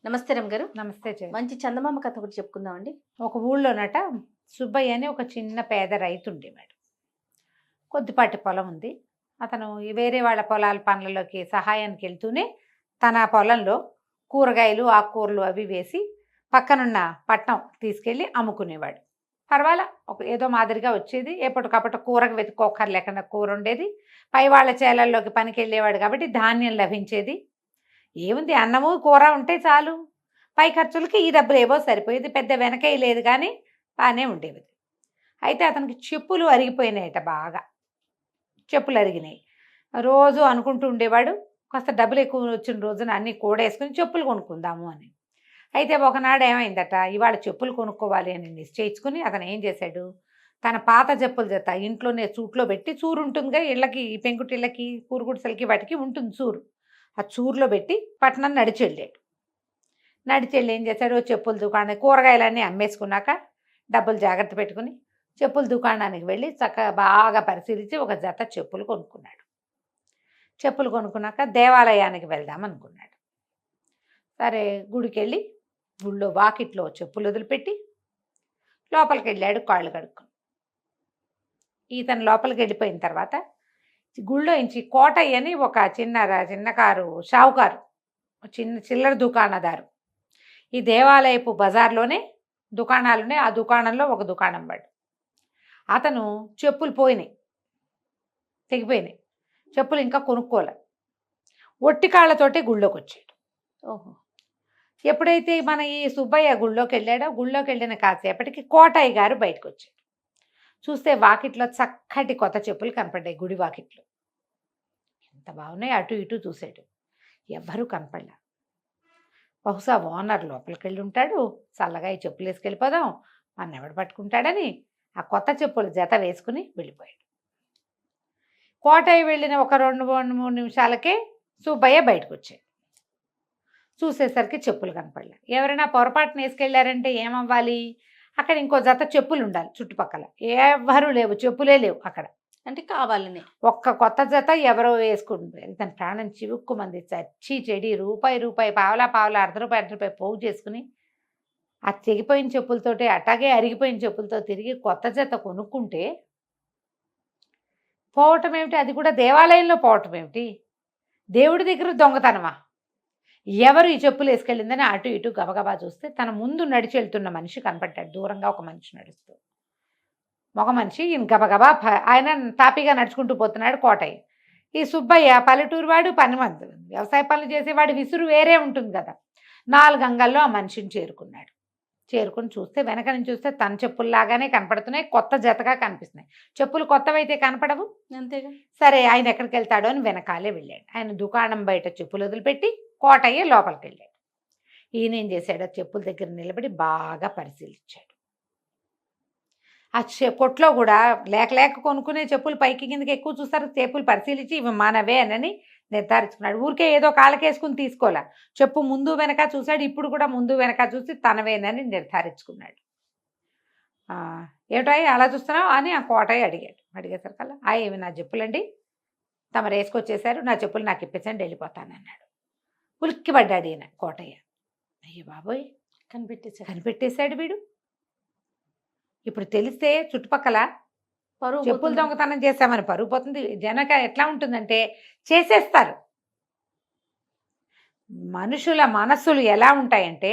నమస్తే రమ్ గారు. నమస్తే జయ. మంచి చందమామ కథ ఒకటి చెప్పుకుందామండి. ఒక ఊళ్ళోనట సుబ్బయ్య అని ఒక చిన్న పేద రైతు ఉండేవాడు. కొద్దిపాటి పొలం ఉంది. అతను వేరే వాళ్ళ పొలాల పనులలోకి సహాయానికి వెళ్తూనే తన పొలంలో కూరగాయలు ఆకుకూరలు అవి వేసి పక్కనున్న పట్నం తీసుకెళ్ళి అమ్ముకునేవాడు. పర్వాలా ఏదో మాదిరిగా వచ్చేది. ఎప్పటికప్పుడు కూరకు వెతుక్కోకర్ లేకుండా కూర ఉండేది. పై వాళ్ళ చేలల్లోకి పనికి వెళ్ళేవాడు కాబట్టి ధాన్యం లభించేది. ఏముంది, అన్నము కూర ఉంటే చాలు. పై ఖర్చులకి ఈ డబ్బులు ఏవో సరిపోయేది. పెద్ద వెనకే లేదు కానీ బాగానే ఉండేది. అయితే అతనికి చెప్పులు అరిగిపోయినాయట బాగా. చెప్పులు అరిగినాయి. రోజు అనుకుంటూ ఉండేవాడు, కాస్త డబ్బులు ఎక్కువ వచ్చిన రోజున అన్నీ కూడేసుకుని చెప్పులు కొనుక్కుందాము అని. అయితే ఒకనాడు ఏమైందట, ఇవాళ చెప్పులు కొనుక్కోవాలి అని నిశ్చయించుకుని అతను ఏం చేశాడు, తన పాత చెప్పుల జత ఇంట్లోనే చూట్లో పెట్టి, చూరు ఉంటుందిగా ఇళ్ళకి, పెంకుటిళ్ళకి, కూరుగుడిసెలకి వాటికి ఉంటుంది చూరు. ఆ చూరులో పెట్టి పట్టణం నడిచి వెళ్ళాడు. నడిచి వెళ్ళి ఏం చేశాడు, చెప్పుల దుకాణం కూరగాయలన్నీ అమ్మేసుకున్నాక డబ్బులు జాగ్రత్త పెట్టుకుని చెప్పుల దుకాణానికి వెళ్ళి చక్కగా బాగా పరిశీలించి ఒక జత చెప్పులు కొనుక్కున్నాడు. చెప్పులు కొనుక్కున్నాక దేవాలయానికి వెళ్దాం అనుకున్నాడు. సరే గుడికి వెళ్ళి గుళ్ళో వాకిట్లో చెప్పులు వదిలిపెట్టి లోపలికి వెళ్ళాడు కాళ్ళు కడుక్కుని. ఈతను లోపలికి వెళ్ళిపోయిన తర్వాత గుళ్ళో ఇంచి కోటయ్య అని ఒక చిన్నకారు షావుకారు, చిన్న చిల్లర దుకాణదారు. ఈ దేవాలయపు బజార్లోనే దుకాణాలున్నాయి. ఆ దుకాణంలో ఒక దుకాణం వాడు. అతను చెప్పులు పోయినాయి, తెగిపోయినాయి. చెప్పులు ఇంకా కొనుక్కోలే. ఒట్టి కాళ్ళతోటే గుళ్ళోకి వచ్చాడు. ఓహో. ఎప్పుడైతే మన ఈ సుబ్బయ్య గుళ్ళోకి వెళ్ళాడో, గుళ్ళోకి వెళ్ళిన కాసేపటికి కోటయ్య గారు బయటకు వచ్చాడు. చూస్తే వాకిట్లో చక్కటి కొత్త చెప్పులు కనపడ్డాయి. గుడి వాకిట్లో ఎంత బాగున్నాయి. అటు ఇటు చూశాడు, ఎవ్వరూ కనపడలా. బహుశా ఓనర్ లోపలికి వెళ్ళి ఉంటాడు. చల్లగా ఈ చెప్పులు వేసుకెళ్ళిపోదాం, మన ఎవడు పట్టుకుంటాడని ఆ కొత్త చెప్పులు జత వేసుకుని వెళ్ళిపోయాడు. కోటయ్య వెళ్ళిన ఒక 2-3 నిమిషాలకే సుబ్బయ్య బయటకు వచ్చాడు. చూసేసరికి చెప్పులు కనపడలే. ఎవరైనా పొరపాటున వేసుకెళ్ళారంటే ఏమవ్వాలి, అక్కడ ఇంకో జత చెప్పులు ఉండాలి చుట్టుపక్కల. ఎవ్వరూ లేవు, చెప్పులే లేవు అక్కడ. అంటే కావాలని ఒక్క కొత్త జత ఎవరో వేసుకుంటారు. తన ప్రాణం చివుక్కుమంది. చచ్చి చెడి రూపాయి పావలా ₹1 పోగు చేసుకుని ఆ తెగిపోయిన చెప్పులతోటి, అట్లాగే అరిగిపోయిన చెప్పులతో తిరిగి కొత్త జత కొనుక్కుంటే పోవటం ఏమిటి, అది కూడా దేవాలయంలో పోవటం ఏమిటి, దేవుడి దగ్గర దొంగతనమా, ఎవరు ఈ చెప్పులు వేసుకెళ్ళిందని అటు ఇటు గబగబా చూస్తే తన ముందు నడిచి వెళ్తున్న మనిషి కనపడ్డాడు. దూరంగా ఒక మనిషి నడుస్తూ, మగ మనిషి. ఈయన గబగబా ఆయన తాపీగా నడుచుకుంటూ పోతున్నాడు. కోటయ్య, ఈ సుబ్బయ్య పల్లెటూరు వాడు, పనిమంది వ్యవసాయ పనులు చేసేవాడు, విసురు వేరే ఉంటుంది కదా. 4 అంగల్లో ఆ మనిషిని చేరుకున్నాడు. చేరుకుని చూస్తే వెనక నుంచి చూస్తే తన చెప్పుల్లాగానే కనపడుతున్నాయి, కొత్త జతగా కనిపిస్తున్నాయి. చెప్పులు కొత్తవైతే కనపడవు, అంతేగా. సరే ఆయన ఎక్కడికి వెళ్తాడో అని వెనకాలే వెళ్ళాడు. ఆయన దుకాణం బయట చెప్పులు వదిలిపెట్టి కోటయ్య లోపలికి వెళ్ళాడు. ఈయన ఏం చేశాడు, చెప్పుల దగ్గర నిలబడి బాగా పరిశీలించాడు. ఆ కొట్లో కూడా లేక కొనుక్కునే చెప్పులు పైకి కిందకి ఎక్కువ చూస్తారు. చెప్పులు పరిశీలించి ఇవి మనవే అని నిర్ధారించుకున్నాడు. ఊరికే ఏదో కాళ్ళకేసుకుని తీసుకోలే, చెప్పు ముందు వెనక చూశాడు. ఇప్పుడు కూడా ముందు వెనక చూసి తనవేనని నిర్ధారించుకున్నాడు. ఏమిటో అలా చూస్తున్నావు అని ఆ కోటయ్య అడిగాడు. అడిగేసరికల్లా ఇవి నా చెప్పులండి, తమరు వేసుకొచ్చేసారు, నా చెప్పులు నాకు ఇప్పించండి, వెళ్ళిపోతానన్నాడు. ఉలిక్కిపడ్డాడు ఈయన కోటయ్య. అయ్యో బాబోయ్, కనిపెట్టేశాడు వీడు. ఇప్పుడు తెలిస్తే చుట్టుపక్కల పరువు చెప్పులు దొంగతనం చేశామని పరుగు పోతుంది. జనక ఎట్లా ఉంటుందంటే చేసేస్తారు. మనుషుల మనస్సులు ఎలా ఉంటాయంటే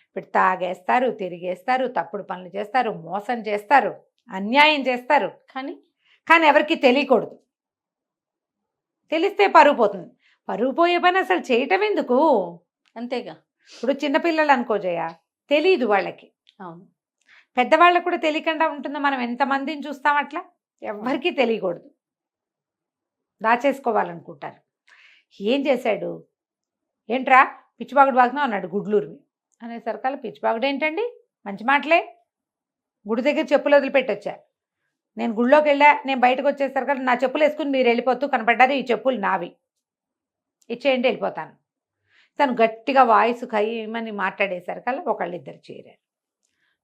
ఇప్పుడు తాగేస్తారు, తిరిగేస్తారు, తప్పుడు పనులు చేస్తారు, మోసం చేస్తారు, అన్యాయం చేస్తారు. కానీ ఎవరికి తెలియకూడదు. తెలిస్తే పరుగు పోతుంది. పరుగు పోయే పని అసలు చేయటం ఎందుకు? అంతేగా. ఇప్పుడు చిన్నపిల్లలు అనుకోజయ్య, తెలీదు వాళ్ళకి. అవును. పెద్దవాళ్ళకు కూడా తెలియకుండా ఉంటుందో. మనం ఎంతమందిని చూస్తాం అట్లా, ఎవ్వరికీ తెలియకూడదు, దాచేసుకోవాలనుకుంటారు. ఏం చేశాడు, ఏంట్రా పిచ్చిబాగుడు బాగుతున్నావు అన్నాడు గుడ్లూరువి. అనేసరికల్లా పిచ్చిబాగుడు ఏంటండి, మంచి మాటలే, గుడి దగ్గర చెప్పులు వదిలిపెట్టొచ్చా, నేను గుళ్ళోకి వెళ్ళా, నేను బయటకు వచ్చేసరికల్లా నా చెప్పులు వేసుకుని మీరు వెళ్ళిపోతూ కనపడ్డారు, ఈ చెప్పులు నావి, ఇచ్చేయండి వెళ్ళిపోతాను. తను గట్టిగా వాయిస్ ఖైమని మాట్లాడేసరికల్లా ఒకళ్ళిద్దరు చేరారు.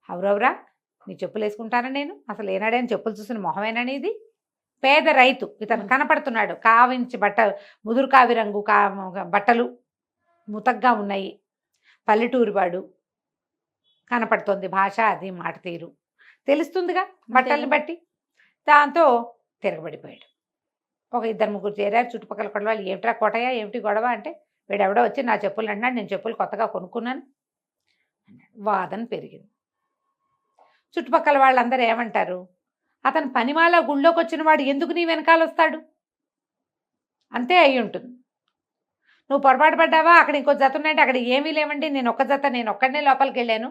అవురవరా, నీ చెప్పులు వేసుకుంటానా నేను, అసలు ఏనాడైనా చెప్పులు చూసిన మొహమేనని. ఇది పేద రైతు, ఇతను కనపడుతున్నాడు. కావించి ముదురు కావి రంగు బట్టలు ముతగ్గా ఉన్నాయి, పల్లెటూరు వాడు, కనపడుతుంది భాష, అది మాట తీరు తెలుస్తుందిగా బట్టల్ని బట్టి. దాంతో తిరగబడిపోయాడు. ఒక 2-3 చేరారు చుట్టుపక్కల కూడా వాళ్ళు, ఏమిట్రా కోటయ్య, ఏమిటి గొడవ అంటే, వీడెవడో వచ్చి నా చెప్పులు అంటున్నాడు, నేను చెప్పులు కొత్తగా కొనుక్కున్నాను అన్నాడు. వాదన పెరిగింది. చుట్టుపక్కల వాళ్ళందరూ ఏమంటారు, అతను పనిమాల గుళ్ళోకి వచ్చిన వాడు ఎందుకు నీ వెనకాల వస్తాడు, అంతే అయి ఉంటుంది. నువ్వు పొరపాటు పడ్డావా, అక్కడ ఇంకో జత ఉన్నాయంటే అక్కడ ఏమీ లేవండి, నేను ఒక్క జత, నేను ఒక్కడనే లోపలికి వెళ్ళాను,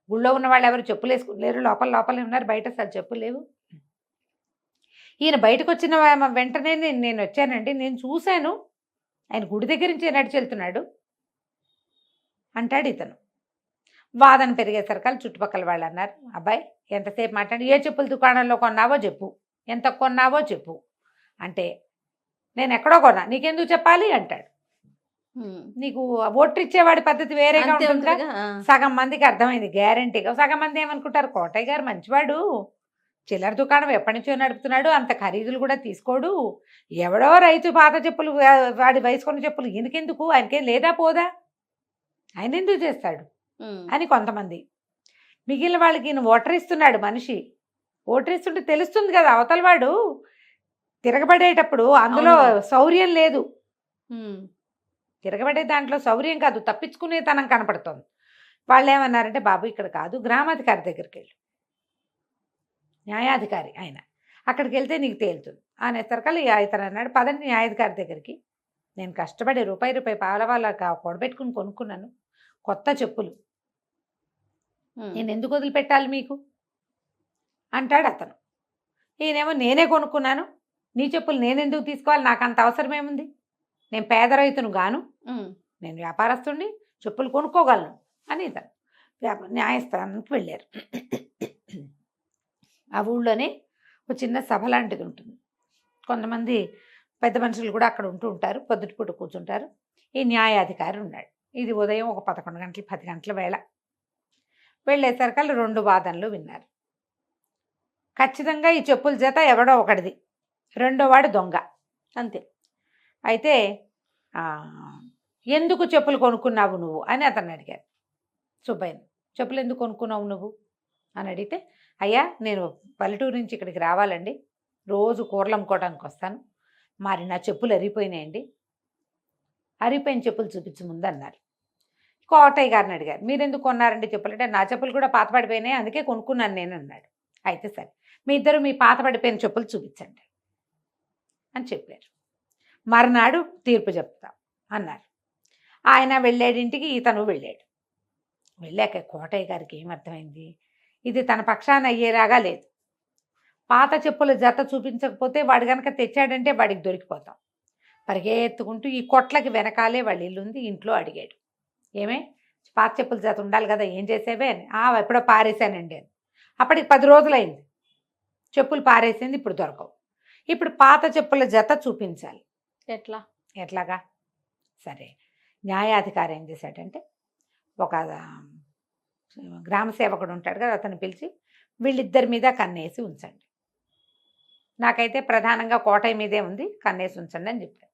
గుళ్ళో ఉన్న వాళ్ళు ఎవరు చెప్పులు వేసుకులేరు, లోపలే ఉన్నారు, బయట అసలు చెప్పులు లేవు. ఈయన బయటకు వచ్చిన వెంటనే నేను వచ్చానండి, నేను చూశాను, ఆయన గుడి దగ్గర నుంచి నడిచి వెళ్తున్నాడు అంటాడు ఇతను. వాదన పెరిగేసరికి చుట్టుపక్కల వాళ్ళు అన్నారు, అబ్బాయి ఎంతసేపు మాట్లాడి, ఏ చెప్పుల దుకాణంలో కొన్నావో చెప్పు, ఎంత కొన్నావో చెప్పు అంటే, నేను ఎక్కడో కొన్నా, నీకెందుకు చెప్పాలి అంటాడు. నీకు ఓట్లు ఇచ్చేవాడి పద్ధతి వేరేగా ఉంటుందిగా. సగం మందికి అర్థమైంది గ్యారంటీగా. సగం మంది ఏమనుకుంటారు, కోటయ్య గారు మంచివాడు, చిల్లర దుకాణం ఎప్పటి నుంచో నడుపుతున్నాడు, అంత ఖరీదులు కూడా తీసుకోడు, ఎవడో రైతు పాత చెప్పులు వాడి వయసుకున్న చెప్పులు ఈయనకెందుకు, ఆయనకేం లేదా పోదా, ఆయన ఎందుకు చేస్తాడు అని కొంతమంది. మిగిలిన వాళ్ళకి ఈయన ఓటర్ ఇస్తున్నాడు మనిషి, ఓటర్ ఇస్తుంటే తెలుస్తుంది కదా అవతల వాడు తిరగబడేటప్పుడు అందులో శౌర్యం లేదు, తిరగబడే దాంట్లో శౌర్యం కాదు, తప్పించుకునే తనం కనపడుతుంది. వాళ్ళు ఏమన్నారంటే, బాబు ఇక్కడ కాదు, గ్రామాధికారి దగ్గరికి వెళ్ళు, న్యాయాధికారి ఆయన, అక్కడికి వెళ్తే నీకు తేలుతుంది అనేసరికల్లా ఇతను అన్నాడు, పదండి న్యాయాధికారి దగ్గరికి, నేను కష్టపడి రూపాయి పాలవాళ్ళ కూడబెట్టుకుని కొనుక్కున్నాను కొత్త చెప్పులు, నేను ఎందుకు వదిలిపెట్టాలి మీకు అంటాడు అతను. ఈయనేమో, నేనే కొనుక్కున్నాను, నీ చెప్పులు నేనెందుకు తీసుకోవాలి, నాకు అంత అవసరం ఏముంది, నేను పేద రైతును గాను, నేను వ్యాపారస్తుడిని, చెప్పులు కొనుక్కోగలను అని ఇతను న్యాయస్థానానికి వెళ్ళారు. ఆ ఊళ్ళోనే ఒక చిన్న సభ లాంటిది ఉంటుంది, కొంతమంది పెద్ద మనుషులు కూడా అక్కడ ఉంటూ ఉంటారు, పొద్దుటిపూట కూర్చుంటారు. ఈ న్యాయాధికారి ఉన్నాడు. ఇది ఉదయం ఒక 11 గంటలు 10 గంటల వేళ. వెళ్ళేసరికి 2 వాదనలు విన్నారు. ఖచ్చితంగా ఈ చెప్పుల చేత ఎవడో ఒకటిది, రెండో వాడు దొంగ అంతే. అయితే ఎందుకు చెప్పులు కొనుక్కున్నావు నువ్వు అని అతన్ని అడిగారు సుబ్బయ్యని. చెప్పులు ఎందుకు కొనుక్కున్నావు నువ్వు అని అడిగితే, అయ్యా నేను పల్లెటూరు నుంచి ఇక్కడికి రావాలండి, రోజు కూరలు అమ్ముకోవడానికి వస్తాను, మరి నా చెప్పులు అరిగిపోయినాయండి, అరిగిపోయిన చెప్పులు చూపించు ముందు అన్నారు. కోటయ్య గారిని అడిగారు, మీరు ఎందుకు కొన్నారండి చెప్పులు అంటే, నా చెప్పులు కూడా పాత పడిపోయినాయి అందుకే కొనుక్కున్నాను నేను అన్నాడు. అయితే సరే, మీ ఇద్దరు మీ పాత పడిపోయిన చెప్పులు చూపించండి అని చెప్పారు. మర్నాడు తీర్పు చెప్తాం అన్నారు. ఆయన వెళ్ళాడింటికి, ఇతను వెళ్ళాడు. వెళ్ళాక కోటయ్య గారికి ఏమర్థమైంది, ఇది తన పక్షాన అయ్యేలాగా లేదు. పాత చెప్పుల జత చూపించకపోతే వాడు కనుక తెచ్చాడంటే వాడికి దొరికిపోతాం. పరిగెత్తుకుంటూ ఈ కొట్లకి వెనకాలే వాళ్ళ ఇల్లుంది, ఇంట్లో అడిగాడు, ఏమే పాత చెప్పుల జత ఉండాలి కదా, ఏం చేసేవే అని. ఎప్పుడో పారేశానండి అని. అప్పటికి 10 రోజులైంది, చెప్పులు పారేసింది, ఇప్పుడు దొరకవు. ఇప్పుడు పాత చెప్పుల జత చూపించాలి, ఎట్లాగా? సరే, న్యాయాధికారి ఏం చేశాడంటే, ఒక గ్రామ సేవకుడు ఉంటాడు కదా, అతను పిలిచి వీళ్ళిద్దరి మీద కన్నేసి ఉంచండి, నాకైతే ప్రధానంగా కోటయ్య మీదే ఉంది, కన్నేసి ఉంచండి అని చెప్పాడు.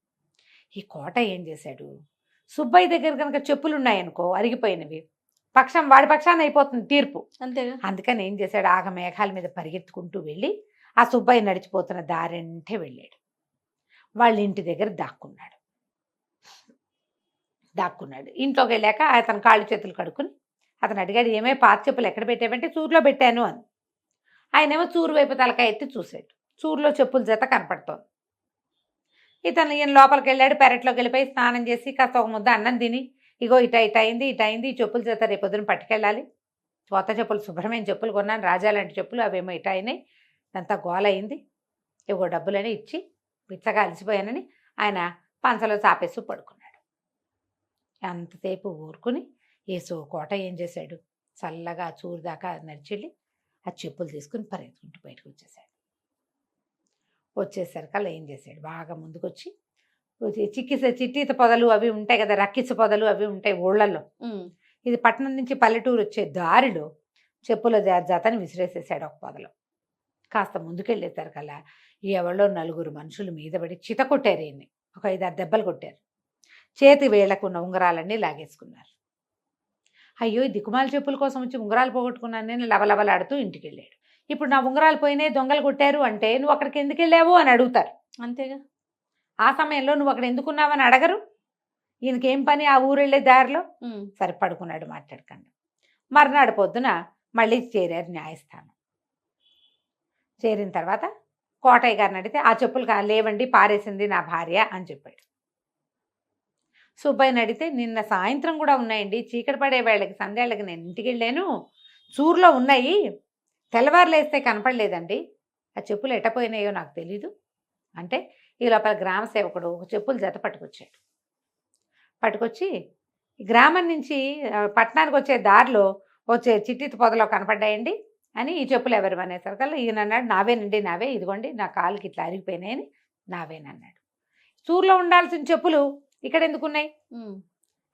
ఈ కోటయ్య ఏం చేశాడు, సుబ్బయ్య దగ్గర కనుక చెప్పులు ఉన్నాయనుకో అరిగిపోయినవి, వాడి పక్షాన అయిపోతుంది తీర్పు అంతేగా. అందుకని ఏం చేశాడు, ఆగ మేఘాల మీద పరిగెత్తుకుంటూ వెళ్ళి ఆ సుబ్బయ్య నడిచిపోతున్న దారంటే వెళ్ళాడు. వాళ్ళ ఇంటి దగ్గర దాక్కున్నాడు. ఇంట్లోకి వెళ్ళాక అతను కాళ్ళు చేతులు కడుక్కుని అతను అడిగాడు, ఏమే పాత చెప్పులు ఎక్కడ పెట్టావంటే, చూరులో పెట్టాను అని. ఆయనేమో చూరు వైపు తలకాయ ఎత్తి చూశాడు, చూరులో చెప్పుల జత కనపడుతోంది. ఈయన లోపలికి వెళ్ళాడు, పెరట్లోకి వెళ్ళిపోయి స్నానం చేసి కాస్త ఒక ముద్ద అన్నం తిని, ఇగో ఇట అయింది, ఈ చెప్పుల జత రేపొద్దున పట్టుకెళ్ళాలి, కొత్త చెప్పులు శుభ్రమైన చెప్పులు కొన్నాను, రాజా లాంటి చెప్పులు, అవేమో ఇట అయినాయి, అంతా గోలయింది, ఇగో డబ్బులని ఇచ్చి పిచ్చగా అలసిపోయానని ఆయన పంచలో చాపేసి పడుకున్నాడు. అంతసేపు ఊరుకుని కోట ఏం చేశాడు, చల్లగా చూరు దాకా నడిచెళ్ళి ఆ చెప్పులు తీసుకుని పరిగెత్తుకుంటూ బయటకు వచ్చేసరికల్లా ఏం చేశాడు, బాగా ముందుకొచ్చి చిట్టీత పొదలు అవి ఉంటాయి కదా, రక్కిస పొదలు అవి ఉంటాయి ఊళ్ళల్లో, ఇది పట్టణం నుంచి పల్లెటూరు వచ్చే దారిలో చెప్పుల జతని విసిరేసేసాడు ఒక పొదలో. కాస్త ముందుకెళ్ళేసరికల్లా ఎవరో 4 మనుషులు మీద పడి చిత కొట్టారు, ఈయన్ని ఒక 5-6 దెబ్బలు కొట్టారు, చేతి వేళ్లకు ఉన్న ఉంగరాలన్నీ లాగేసుకున్నారు. అయ్యో ఈ దిక్కుమాల చెప్పుల కోసం వచ్చి ఉంగరాలు పోగొట్టుకున్నాను నేను లవలవలాడుతూ ఇంటికి వెళ్ళాడు. ఇప్పుడు నా ఉంగరాలు పోయినాయి, దొంగలు కొట్టారు అంటే నువ్వు అక్కడికి ఎందుకు వెళ్ళావు అని అడుగుతారు. అంతేగా. ఆ సమయంలో నువ్వు అక్కడ ఎందుకున్నావని అడగరు. ఈయనకేం పని ఆ ఊరు వెళ్ళే దారిలో. సరే పడుకున్నాడు మాట్లాడకండి. మర్నాడు పొద్దున మళ్ళీ చేరారు న్యాయస్థానం. చేరిన తర్వాత కోటయ్య గారిని అడిగితే ఆ చెప్పులు లేవండి, పారేసింది నా భార్య అని చెప్పాడు. సుబ్బయ్యని అడిగితే నిన్న సాయంత్రం కూడా ఉన్నాయండి, చీకటి పడే వేళకి సంధ్యాళ్ళకి నేను ఇంటికి వెళ్ళాను, చూరులో ఉన్నాయి, తెల్లవారులేస్తే కనపడలేదండి, ఆ చెప్పులు ఎట్టపోయినాయో నాకు తెలీదు అంటే ఈ లోపల గ్రామ సేవకుడు ఒక చెప్పులు జత పట్టుకొచ్చి గ్రామం నుంచి పట్టణానికి వచ్చే దారిలో వచ్చే చిట్టిత పొదలో కనపడ్డాయండి అని ఈ చెప్పులు ఎవరు అనేసరికల్లా ఈయన అన్నాడు నావేనండి, నావే, ఇదిగోండి నా కాలుకి ఇట్లా అరిగిపోయినాయని నావేనన్నాడు. చూరులో ఉండాల్సిన చెప్పులు ఇక్కడ ఎందుకున్నాయి?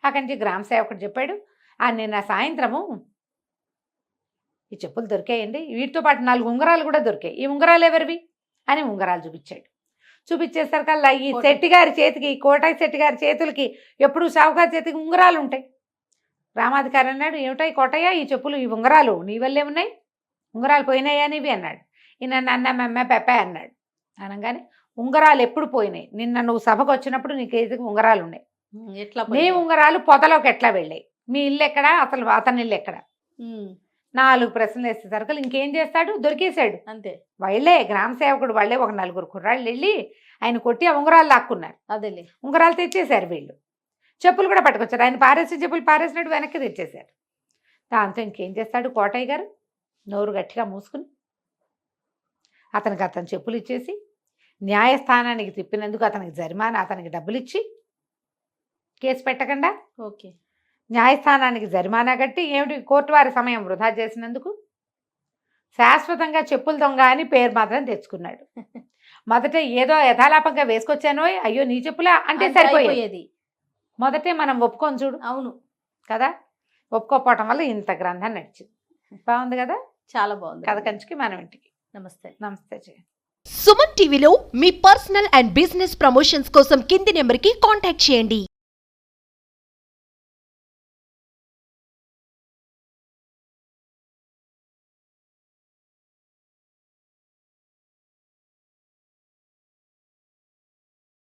అక్కడి నుంచి గ్రామ సేవకుడు చెప్పాడు నిన్న సాయంత్రము ఈ చెప్పులు దొరికాయండి, వీటితో పాటు 4 ఉంగరాలు కూడా దొరికాయి, ఈ ఉంగరాలు ఎవరివి అని ఉంగరాలు చూపించాడు. చూపించేసరికల్లా ఈ శెట్టి గారి చేతికి, కోటయ్య శెట్టి గారి చేతులకి ఎప్పుడు షావుకారి చేతికి ఉంగరాలు ఉంటాయి. గ్రామాధికారి అన్నాడు ఏమిటాయి కోటయ్య ఈ చెప్పులు, ఈ ఉంగరాలు నీ వల్లే ఉన్నాయి, ఉంగరాలు పోయినాయా నీవి అన్నాడు. ఈయన నన్నమ్మ పెప్పే అన్నాడు. అనగానే ఉంగరాలు ఎప్పుడు పోయినాయి? నిన్న నువ్వు సభకు వచ్చినప్పుడు నీ చేతికి ఉంగరాలు ఉన్నాయి, ఎట్లా నీ ఉంగరాలు పొదలోకి ఎట్లా వెళ్ళాయి, మీ ఇల్లు ఎక్కడా, అసలు అతని ఇల్లు ఎక్కడ? 4 ప్రశ్నలు వేసేసరికి ఇంకేం చేస్తాడు, దొరికేశాడు. అంతే. వాళ్ళే గ్రామ సేవకుడు వాళ్ళే ఒక 4 కుర్రాళ్ళు వెళ్ళి ఆయన కొట్టి ఆ ఉంగరాలు లాక్కున్నారు. అదేలే, ఉంగరాలు తెచ్చేశారు వీళ్ళు. చెప్పులు కూడా పట్టుకొచ్చారు, ఆయన పారేసిన చెప్పులు పారేసినట్టు వెనక్కి తెచ్చేశారు. దాంతో ఇంకేం చేస్తాడు కోటయ్య గారు, నోరు గట్టిగా మూసుకుని అతని చెప్పులు ఇచ్చేసి న్యాయస్థానానికి తిప్పినందుకు అతనికి జరిమానా, అతనికి డబ్బులు ఇచ్చి కేసు పెట్టకుండా ఓకే న్యాయస్థానానికి జరిమానా కట్టి ఏమిటి కోర్టు వారి సమయం వృధా చేసినందుకు శాశ్వతంగా చెప్పులు దొంగ అని పేరు మాత్రం తెచ్చుకున్నాడు. మొదట ఏదో యథాలాపంగా వేసుకొచ్చానో అయ్యో నీ చెప్పులా అంటే సరిపోయేది. మొదటే మనం ఒప్పుకొని చూడు. అవును కదా, ఒప్పుకోపోవటం వల్ల ఇంత గ్రంథం నడిచింది. బాగుంది కదా, చాలా బాగుంది. కథ కంచికి మనం ఇంటికి. నమస్తే. నమస్తే. సుమన్ టీవీలో మీ పర్సనల్ అండ్ బిజినెస్ ప్రమోషన్స్ కోసం కింది నెంబర్కి కాంటాక్ట్ చేయండి.